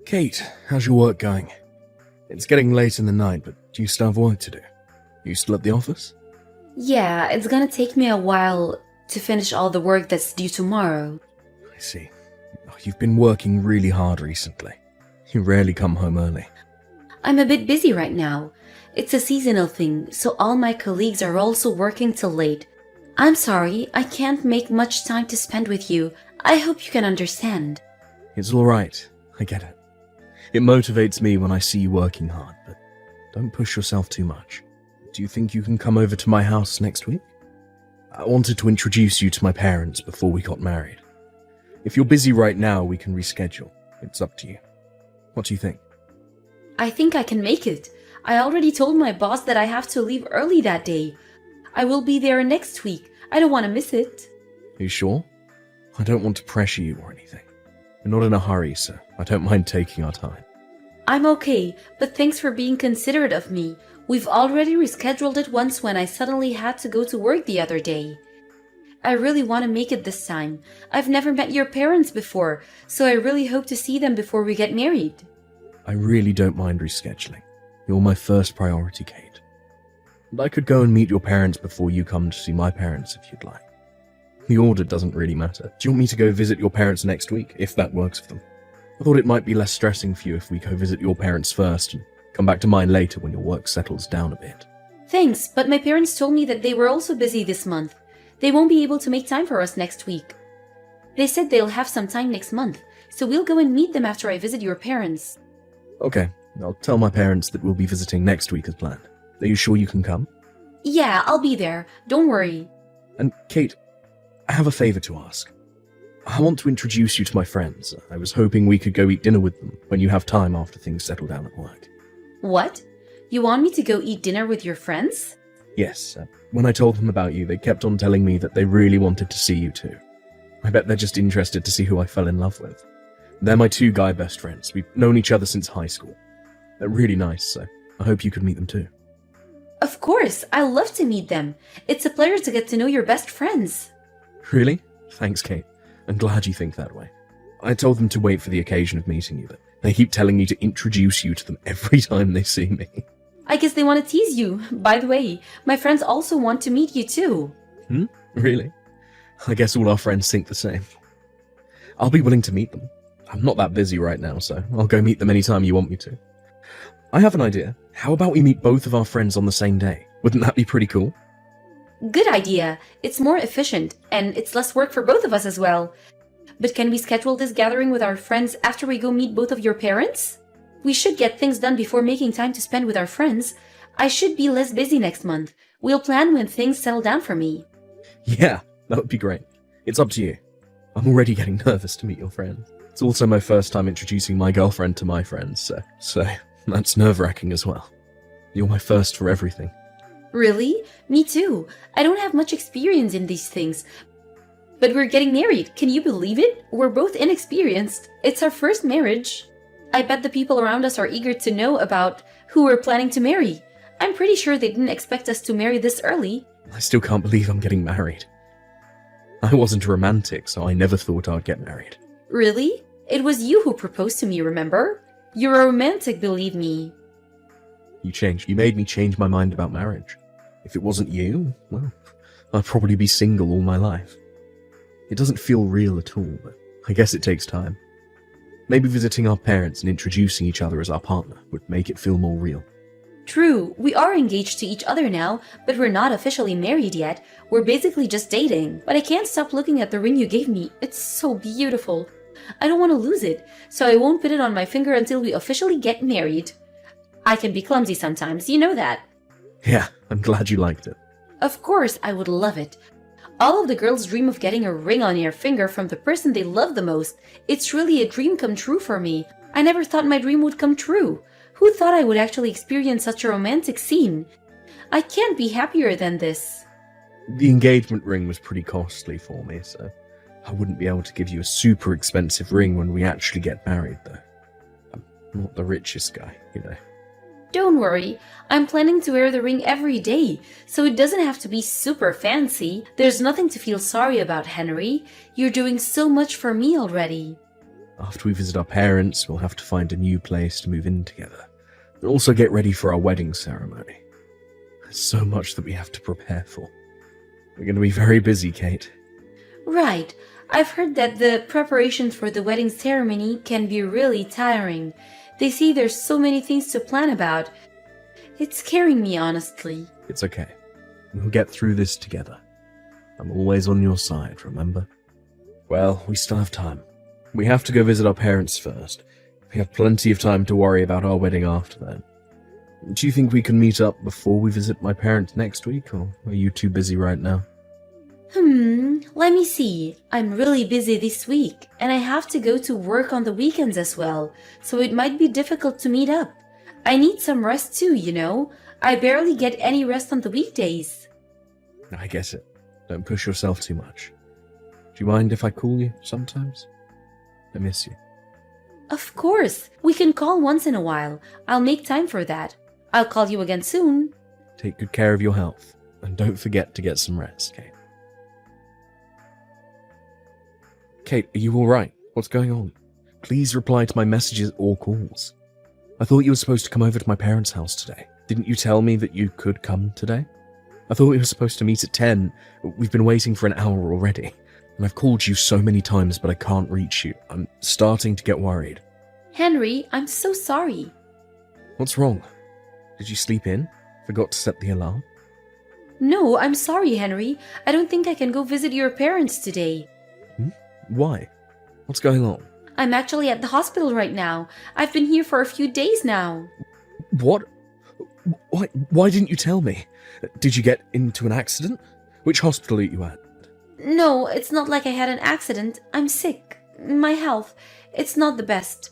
Kate, how's your work going? It's getting late in the night, but do you still have work to do? You still at the office? Yeah, it's gonna take me a while to finish all the work that's due tomorrow. I see. Oh, you've been working really hard recently. You rarely come home early. I'm a bit busy right now. It's a seasonal thing, so all my colleagues are also working till late. I'm sorry, I can't make much time to spend with you. I hope you can understand. It's alright, I get it. It motivates me when I see you working hard, but don't push yourself too much. Do you think you can come over to my house next week? I wanted to introduce you to my parents before we got married. If you're busy right now, we can reschedule. It's up to you. What do you think? I think I can make it. I already told my boss that I have to leave early that day. I will be there next week. I don't want to miss it. Are you sure? I don't want to pressure you or anything. We're not in a hurry, so I don't mind taking our time. I'm okay, but thanks for being considerate of me. We've already rescheduled it once when I suddenly had to go to work the other day. I really want to make it this time. I've never met your parents before, so I really hope to see them before we get married. I really don't mind rescheduling. You're my first priority, Kate. And I could go and meet your parents before you come to see my parents if you'd like. The order doesn't really matter. Do you want me to go visit your parents next week, if that works for them? I thought it might be less stressing for you if we go visit your parents first and come back to mine later when your work settles down a bit. Thanks, but my parents told me that they were also busy this month. They won't be able to make time for us next week. They said they'll have some time next month, so we'll go and meet them after I visit your parents. Okay, I'll tell my parents that we'll be visiting next week as planned. Are you sure you can come? Yeah, I'll be there. Don't worry. And Kate, I have a favor to ask. I want to introduce you to my friends. I was hoping we could go eat dinner with them when you have time after things settle down at work. What? You want me to go eat dinner with your friends? Yes, when I told them about you, they kept on telling me that they really wanted to see you too. I bet they're just interested to see who I fell in love with. They're my two guy best friends. We've known each other since high school. They're really nice, so I hope you could meet them too. Of course, I love to meet them. It's a pleasure to get to know your best friends. Really? Thanks, Kate. I'm glad you think that way. I told them to wait for the occasion of meeting you, but they keep telling me to introduce you to them every time they see me. I guess they want to tease you. By the way, my friends also want to meet you too. Really? I guess all our friends think the same. I'll be willing to meet them. I'm not that busy right now, so I'll go meet them anytime you want me to. I have an idea. How about we meet both of our friends on the same day? Wouldn't that be pretty cool? Good idea. It's more efficient, and it's less work for both of us as well. But can we schedule this gathering with our friends after we go meet both of your parents? We should get things done before making time to spend with our friends. I should be less busy next month. We'll plan when things settle down for me. Yeah, that would be great. It's up to you. I'm already getting nervous to meet your friends. It's also my first time introducing my girlfriend to my friends, so that's nerve-wracking as well. You're my first for everything. Really? Me too. I don't have much experience in these things. But we're getting married. Can you believe it? We're both inexperienced. It's our first marriage. I bet the people around us are eager to know about who we're planning to marry. I'm pretty sure they didn't expect us to marry this early. I still can't believe I'm getting married. I wasn't a romantic, so I never thought I'd get married. Really? It was you who proposed to me, remember? You're a romantic, believe me. You changed. You made me change my mind about marriage. If it wasn't you, well, I'd probably be single all my life. It doesn't feel real at all, but I guess it takes time. Maybe visiting our parents and introducing each other as our partner would make it feel more real. True, we are engaged to each other now, but we're not officially married yet. We're basically just dating. But I can't stop looking at the ring you gave me. It's so beautiful. I don't want to lose it, so I won't put it on my finger until we officially get married. I can be clumsy sometimes, you know that. Yeah, I'm glad you liked it. Of course, I would love it. All of the girls dream of getting a ring on their finger from the person they love the most. It's really a dream come true for me. I never thought my dream would come true. Who thought I would actually experience such a romantic scene? I can't be happier than this. The engagement ring was pretty costly for me, so I wouldn't be able to give you a super expensive ring when we actually get married, though. I'm not the richest guy, you know. Don't worry, I'm planning to wear the ring every day, so it doesn't have to be super fancy. There's nothing to feel sorry about, Henry. You're doing so much for me already. After we visit our parents, we'll have to find a new place to move in together. And also get ready for our wedding ceremony. There's so much that we have to prepare for. We're going to be very busy, Kate. Right. I've heard that the preparations for the wedding ceremony can be really tiring. They say there's so many things to plan about. It's scaring me, honestly. It's okay. We'll get through this together. I'm always on your side, remember? Well, we still have time. We have to go visit our parents first. We have plenty of time to worry about our wedding after then. Do you think we can meet up before we visit my parents next week, or are you too busy right now? Let me see. I'm really busy this week, and I have to go to work on the weekends as well, so it might be difficult to meet up. I need some rest too, you know. I barely get any rest on the weekdays. I get it. Don't push yourself too much. Do you mind if I call you sometimes? I miss you. Of course. We can call once in a while. I'll make time for that. I'll call you again soon. Take good care of your health, and don't forget to get some rest, Kate. Kate, are you alright? What's going on? Please reply to my messages or calls. I thought you were supposed to come over to my parents' house today. Didn't you tell me that you could come today? I thought we were supposed to meet at 10. We've been waiting for an hour already. And I've called you so many times, but I can't reach you. I'm starting to get worried. Henry, I'm so sorry. What's wrong? Did you sleep in? Forgot to set the alarm? No, I'm sorry, Henry. I don't think I can go visit your parents today. Why? What's going on? I'm actually at the hospital right now. I've been here for a few days now. What? Why didn't you tell me? Did you get into an accident? Which hospital are you at? No, it's not like I had an accident. I'm sick. My health, it's not the best.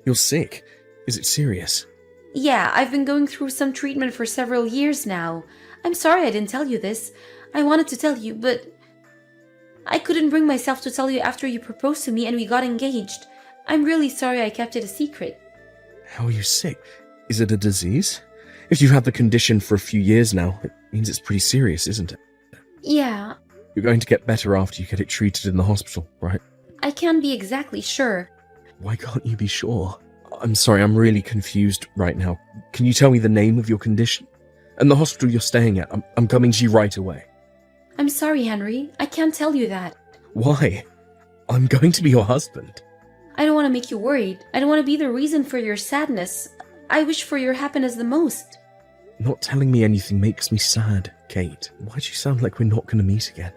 You're sick? Is it serious? Yeah, I've been going through some treatment for several years now. I'm sorry I didn't tell you this. I wanted to tell you, but I couldn't bring myself to tell you after you proposed to me and we got engaged. I'm really sorry I kept it a secret. How are you sick? Is it a disease? If you've had the condition for a few years now, it means it's pretty serious, isn't it? Yeah. You're going to get better after you get it treated in the hospital, right? I can't be exactly sure. Why can't you be sure? I'm sorry, I'm really confused right now. Can you tell me the name of your condition? And the hospital you're staying at? I'm coming to you right away. I'm sorry, Henry. I can't tell you that. Why? I'm going to be your husband. I don't want to make you worried. I don't want to be the reason for your sadness. I wish for your happiness the most. Not telling me anything makes me sad, Kate. Why do you sound like we're not going to meet again?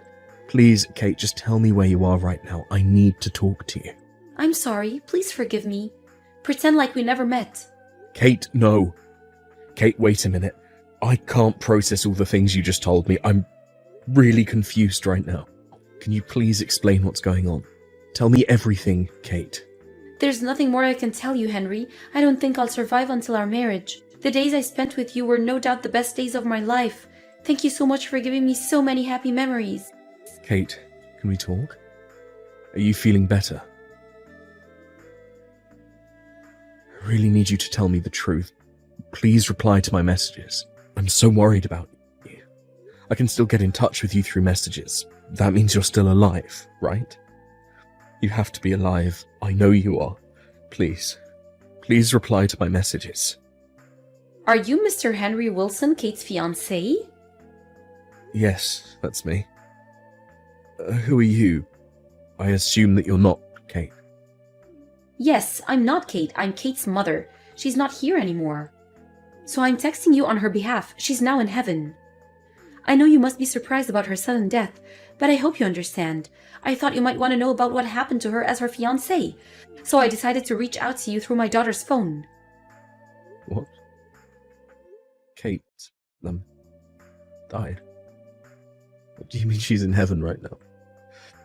Please, Kate, just tell me where you are right now. I need to talk to you. I'm sorry. Please forgive me. Pretend like we never met. Kate, no. Kate, wait a minute. I can't process all the things you just told me. I'm really confused right now. Can you please explain what's going on? Tell me everything, Kate. There's nothing more I can tell you, Henry. I don't think I'll survive until our marriage. The days I spent with you were no doubt the best days of my life. Thank you so much for giving me so many happy memories. Kate, can we talk? Are you feeling better? I really need you to tell me the truth. Please reply to my messages. I'm so worried about you. I can still get in touch with you through messages. That means you're still alive, right? You have to be alive. I know you are. Please. Please reply to my messages. Are you Mr. Henry Wilson, Kate's fiancé? Yes, that's me. Who are you? I assume that you're not Kate. Yes, I'm not Kate. I'm Kate's mother. She's not here anymore. So I'm texting you on her behalf. She's now in heaven. I know you must be surprised about her sudden death, but I hope you understand. I thought you might want to know about what happened to her as her fiancé, so I decided to reach out to you through my daughter's phone. What? Kate, died? What do you mean she's in heaven right now?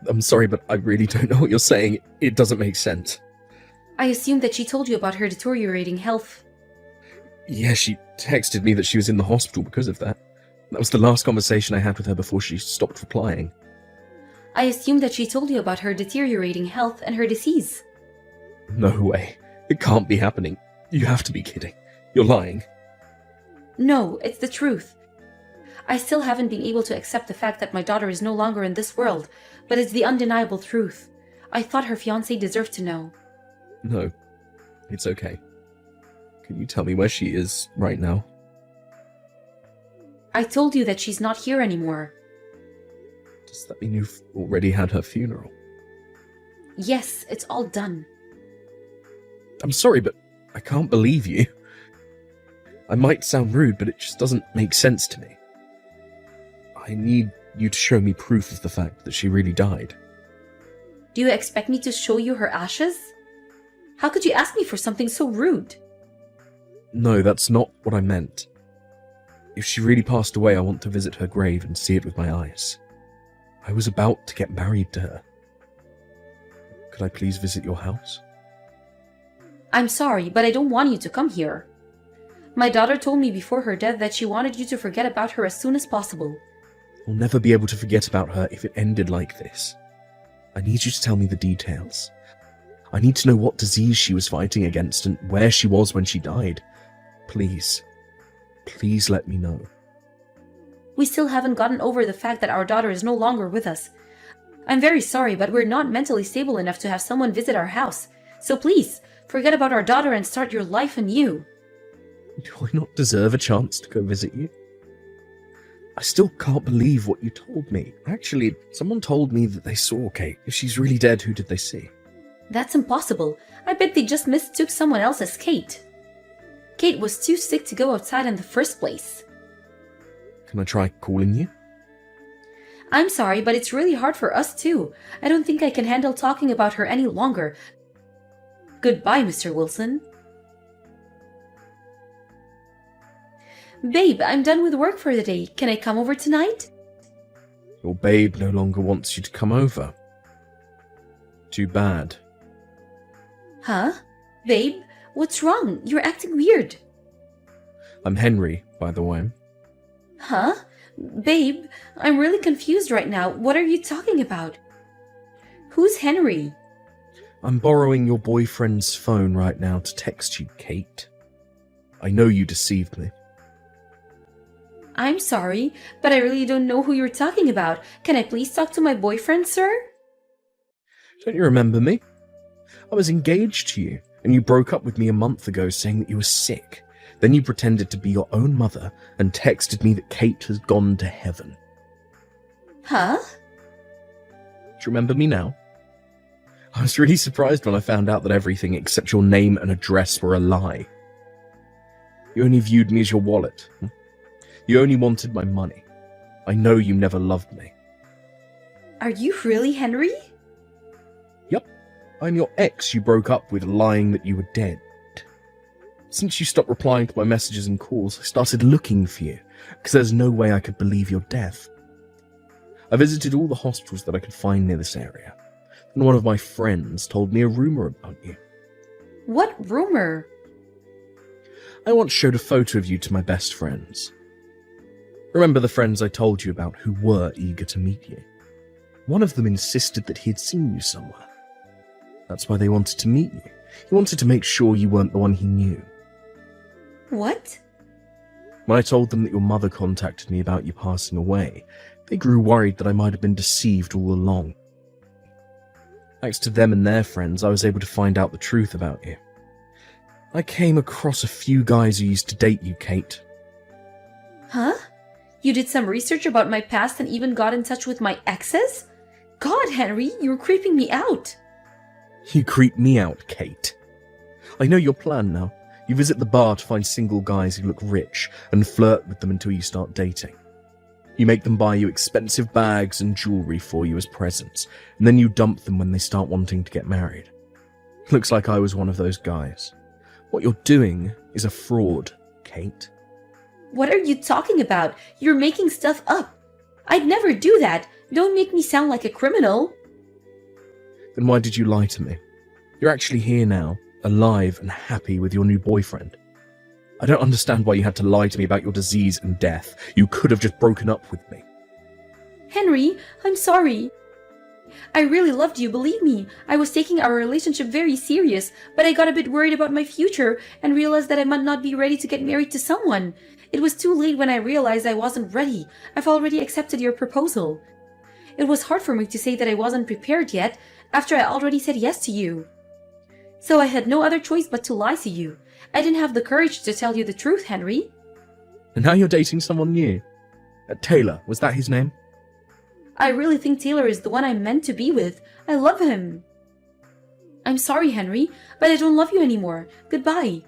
I'm sorry, but I really don't know what you're saying. It doesn't make sense. I assumed that she told you about her deteriorating health. Yeah, she texted me that she was in the hospital because of that. That was the last conversation I had with her before she stopped replying. I assumed that she told you about her deteriorating health and her disease. No way. It can't be happening. You have to be kidding. You're lying. No, it's the truth. I still haven't been able to accept the fact that my daughter is no longer in this world, but it's the undeniable truth. I thought her fiancé deserved to know. No, it's okay. Can you tell me where she is right now? I told you that she's not here anymore. Does that mean you've already had her funeral? Yes, it's all done. I'm sorry, but I can't believe you. I might sound rude, but it just doesn't make sense to me. I need you to show me proof of the fact that she really died. Do you expect me to show you her ashes? How could you ask me for something so rude? No, that's not what I meant. If she really passed away, I want to visit her grave and see it with my eyes. I was about to get married to her. Could I please visit your house? I'm sorry, but I don't want you to come here. My daughter told me before her death that she wanted you to forget about her as soon as possible. I'll never be able to forget about her if it ended like this. I need you to tell me the details. I need to know what disease she was fighting against and where she was when she died. Please. Please let me know. We still haven't gotten over the fact that our daughter is no longer with us. I'm very sorry, but we're not mentally stable enough to have someone visit our house. So please, forget about our daughter and start your life anew. Do I not deserve a chance to go visit you? I still can't believe what you told me. Actually, someone told me that they saw Kate. If she's really dead, who did they see? That's impossible. I bet they just mistook someone else as Kate. Kate was too sick to go outside in the first place. Can I try calling you? I'm sorry, but it's really hard for us too. I don't think I can handle talking about her any longer. Goodbye, Mr. Wilson. Babe, I'm done with work for the day. Can I come over tonight? Your babe no longer wants you to come over. Too bad. Huh? Babe, what's wrong? You're acting weird. I'm Henry, by the way. Huh? Babe, I'm really confused right now. What are you talking about? Who's Henry? I'm borrowing your boyfriend's phone right now to text you, Kate. I know you deceived me. I'm sorry, but I really don't know who you're talking about. Can I please talk to my boyfriend, sir? Don't you remember me? I was engaged to you, and you broke up with me a month ago saying that you were sick. Then you pretended to be your own mother and texted me that Kate has gone to heaven. Huh? Do you remember me now? I was really surprised when I found out that everything except your name and address were a lie. You only viewed me as your wallet. You only wanted my money. I know you never loved me. Are you really Henry? Yep. I'm your ex you broke up with lying that you were dead. Since you stopped replying to my messages and calls, I started looking for you, because there's no way I could believe your death. I visited all the hospitals that I could find near this area, and one of my friends told me a rumor about you. What rumor? I once showed a photo of you to my best friends. Remember the friends I told you about who were eager to meet you? One of them insisted that he had seen you somewhere. That's why they wanted to meet you. He wanted to make sure you weren't the one he knew. What? When I told them that your mother contacted me about you passing away, they grew worried that I might have been deceived all along. Thanks to them and their friends, I was able to find out the truth about you. I came across a few guys who used to date you, Kate. Huh? You did some research about my past and even got in touch with my exes? God, Henry, you're creeping me out. You creep me out, Kate. I know your plan now. You visit the bar to find single guys who look rich and flirt with them until you start dating. You make them buy you expensive bags and jewelry for you as presents, and then you dump them when they start wanting to get married. Looks like I was one of those guys. What you're doing is a fraud, Kate. What are you talking about? You're making stuff up. I'd never do that. Don't make me sound like a criminal. Then why did you lie to me? You're actually here now, alive and happy with your new boyfriend. I don't understand why you had to lie to me about your disease and death. You could have just broken up with me. Henry, I'm sorry. I really loved you, believe me. I was taking our relationship very serious, but I got a bit worried about my future and realized that I might not be ready to get married to someone. It was too late when I realized I wasn't ready. I've already accepted your proposal. It was hard for me to say that I wasn't prepared yet, after I already said yes to you. So I had no other choice but to lie to you. I didn't have the courage to tell you the truth, Henry. And now you're dating someone new. Taylor, was that his name? I really think Taylor is the one I'm meant to be with. I love him. I'm sorry, Henry, but I don't love you anymore. Goodbye.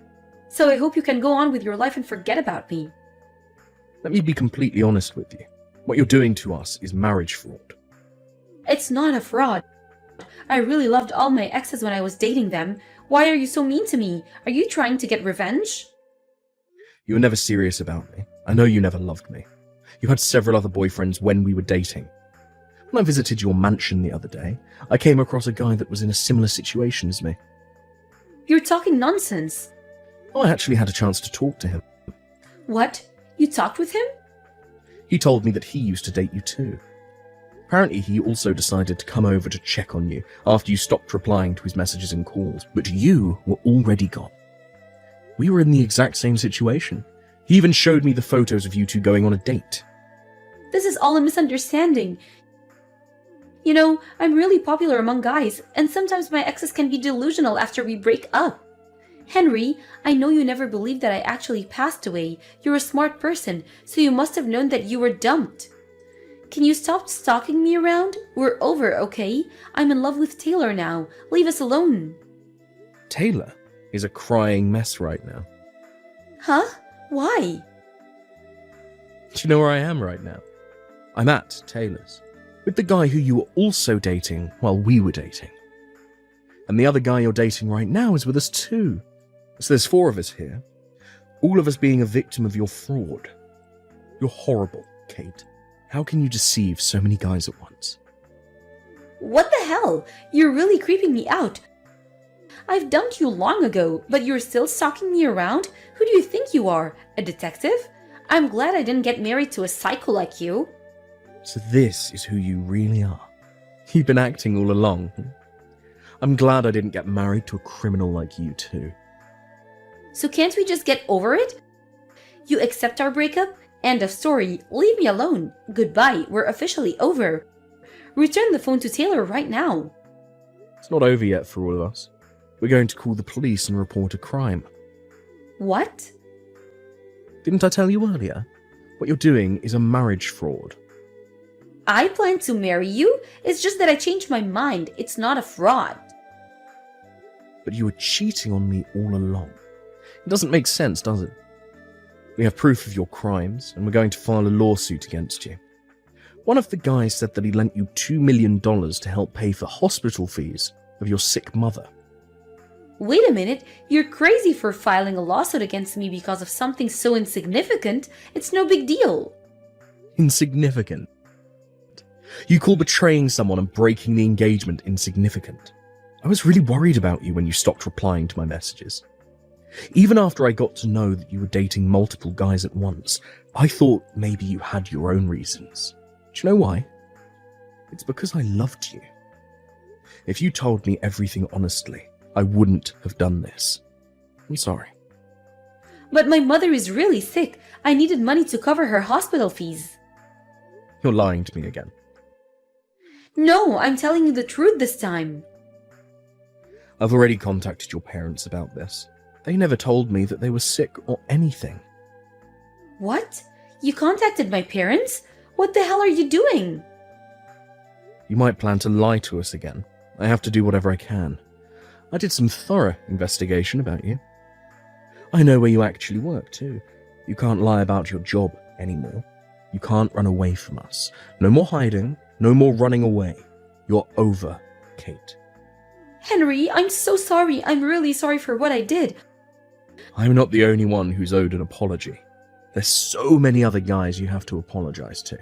So I hope you can go on with your life and forget about me. Let me be completely honest with you. What you're doing to us is marriage fraud. It's not a fraud. I really loved all my exes when I was dating them. Why are you so mean to me? Are you trying to get revenge? You were never serious about me. I know you never loved me. You had several other boyfriends when we were dating. When I visited your mansion the other day, I came across a guy that was in a similar situation as me. You're talking nonsense. I actually had a chance to talk to him. What? You talked with him? He told me that he used to date you too. Apparently he also decided to come over to check on you after you stopped replying to his messages and calls, but you were already gone. We were in the exact same situation. He even showed me the photos of you two going on a date. This is all a misunderstanding. You know, I'm really popular among guys, and sometimes my exes can be delusional after we break up. Henry, I know you never believed that I actually passed away. You're a smart person, so you must have known that you were dumped. Can you stop stalking me around? We're over, okay? I'm in love with Taylor now. Leave us alone. Taylor is a crying mess right now. Huh? Why? Do you know where I am right now? I'm at Taylor's, with the guy who you were also dating while we were dating. And the other guy you're dating right now is with us too. So there's 4 of us here, all of us being a victim of your fraud. You're horrible, Kate. How can you deceive so many guys at once? What the hell? You're really creeping me out. I've dumped you long ago, but you're still stalking me around? Who do you think you are? A detective? I'm glad I didn't get married to a psycho like you. So this is who you really are. You've been acting all along. I'm glad I didn't get married to a criminal like you too. So can't we just get over it? You accept our breakup? End of story. Leave me alone. Goodbye. We're officially over. Return the phone to Taylor right now. It's not over yet for all of us. We're going to call the police and report a crime. What? Didn't I tell you earlier? What you're doing is a marriage fraud. I plan to marry you? It's just that I changed my mind. It's not a fraud. But you were cheating on me all along. It doesn't make sense, does it? We have proof of your crimes, and we're going to file a lawsuit against you. One of the guys said that he lent you $2 million to help pay for hospital fees of your sick mother. Wait a minute, you're crazy for filing a lawsuit against me because of something so insignificant. It's no big deal. Insignificant? You call betraying someone and breaking the engagement insignificant? I was really worried about you when you stopped replying to my messages. Even after I got to know that you were dating multiple guys at once, I thought maybe you had your own reasons. Do you know why? It's because I loved you. If you told me everything honestly, I wouldn't have done this. I'm sorry. But my mother is really sick. I needed money to cover her hospital fees. You're lying to me again. No, I'm telling you the truth this time. I've already contacted your parents about this. They never told me that they were sick or anything. What? You contacted my parents? What the hell are you doing? You might plan to lie to us again. I have to do whatever I can. I did some thorough investigation about you. I know where you actually work too. You can't lie about your job anymore. You can't run away from us. No more hiding, no more running away. You're over, Kate. Henry, I'm so sorry. I'm really sorry for what I did. I'm not the only one who's owed an apology. There's so many other guys you have to apologize to.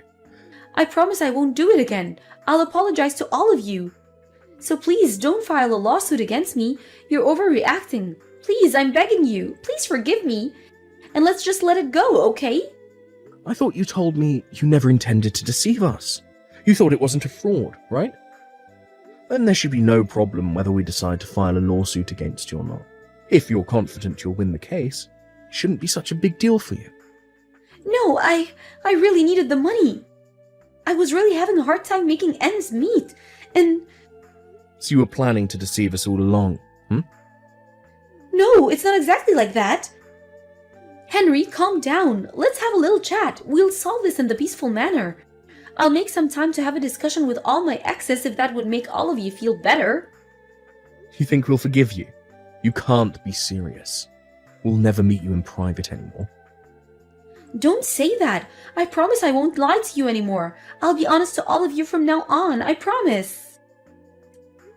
I promise I won't do it again. I'll apologize to all of you. So please don't file a lawsuit against me. You're overreacting. Please, I'm begging you. Please forgive me. And let's just let it go, okay? I thought you told me you never intended to deceive us. You thought it wasn't a fraud, right? Then there should be no problem whether we decide to file a lawsuit against you or not. If you're confident you'll win the case, it shouldn't be such a big deal for you. No, I really needed the money. I was really having a hard time making ends meet. And... So you were planning to deceive us all along, hmm? No, it's not exactly like that. Henry, calm down. Let's have a little chat. We'll solve this in the peaceful manner. I'll make some time to have a discussion with all my exes if that would make all of you feel better. You think we'll forgive you? You can't be serious. We'll never meet you in private anymore. Don't say that. I promise I won't lie to you anymore. I'll be honest to all of you from now on. I promise.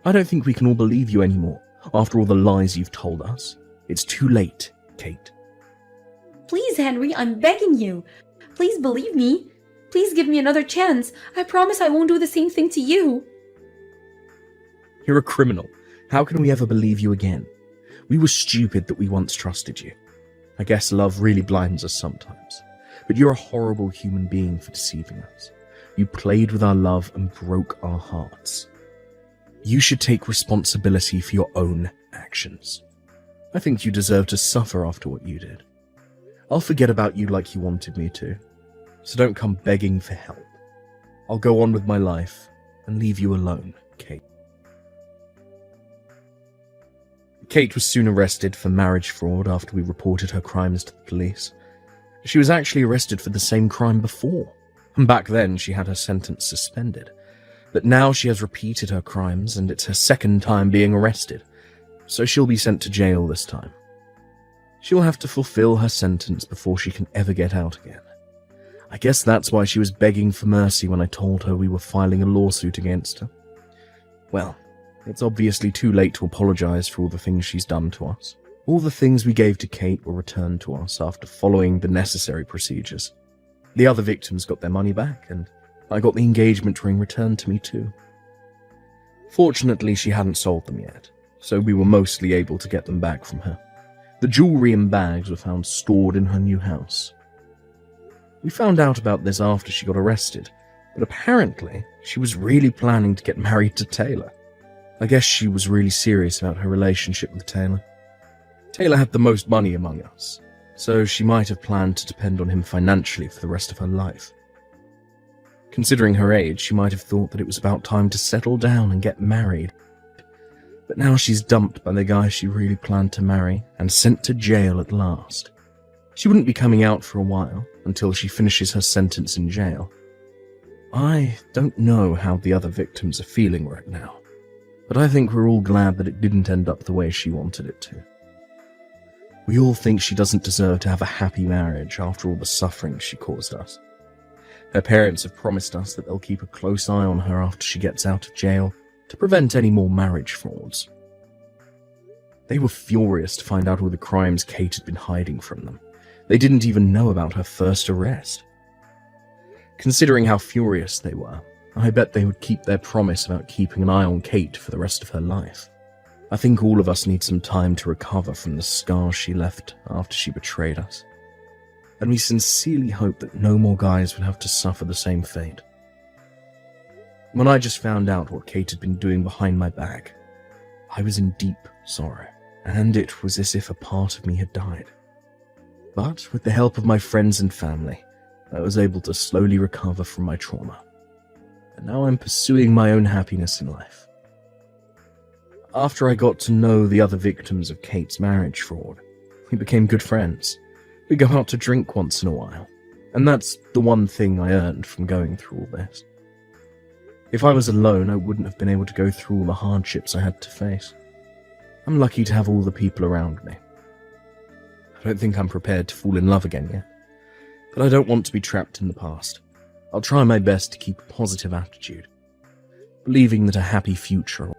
I don't think we can all believe you anymore, after all the lies you've told us. It's too late, Kate. Please, Henry, I'm begging you. Please believe me. Please give me another chance. I promise I won't do the same thing to you. You're a criminal. How can we ever believe you again? We were stupid that we once trusted you. I guess love really blinds us sometimes. But you're a horrible human being for deceiving us. You played with our love and broke our hearts. You should take responsibility for your own actions. I think you deserve to suffer after what you did. I'll forget about you like you wanted me to. So don't come begging for help. I'll go on with my life and leave you alone, Kate. Kate was soon arrested for marriage fraud after we reported her crimes to the police. She was actually arrested for the same crime before, and back then she had her sentence suspended. But now she has repeated her crimes and it's her second time being arrested, so she'll be sent to jail this time. She'll have to fulfill her sentence before she can ever get out again. I guess that's why she was begging for mercy when I told her we were filing a lawsuit against her. Well, it's obviously too late to apologize for all the things she's done to us. All the things we gave to Kate were returned to us after following the necessary procedures. The other victims got their money back, and I got the engagement ring returned to me too. Fortunately, she hadn't sold them yet, so we were mostly able to get them back from her. The jewelry and bags were found stored in her new house. We found out about this after she got arrested, but apparently she was really planning to get married to Taylor. I guess she was really serious about her relationship with Taylor. Taylor had the most money among us, so she might have planned to depend on him financially for the rest of her life. Considering her age, she might have thought that it was about time to settle down and get married. But now she's dumped by the guy she really planned to marry and sent to jail at last. She wouldn't be coming out for a while until she finishes her sentence in jail. I don't know how the other victims are feeling right now, but I think we're all glad that it didn't end up the way she wanted it to. We all think she doesn't deserve to have a happy marriage after all the suffering she caused us. Her parents have promised us that they'll keep a close eye on her after she gets out of jail to prevent any more marriage frauds. They were furious to find out all the crimes Kate had been hiding from them. They didn't even know about her first arrest. Considering how furious they were, I bet they would keep their promise about keeping an eye on Kate for the rest of her life. I think all of us need some time to recover from the scars she left after she betrayed us. And we sincerely hope that no more guys would have to suffer the same fate. When I just found out what Kate had been doing behind my back, I was in deep sorrow, and it was as if a part of me had died. But with the help of my friends and family, I was able to slowly recover from my trauma. And now I'm pursuing my own happiness in life. After I got to know the other victims of Kate's marriage fraud, we became good friends. We go out to drink once in a while, and that's the one thing I earned from going through all this. If I was alone, I wouldn't have been able to go through all the hardships I had to face. I'm lucky to have all the people around me. I don't think I'm prepared to fall in love again yet, but I don't want to be trapped in the past. I'll try my best to keep a positive attitude, believing that a happy future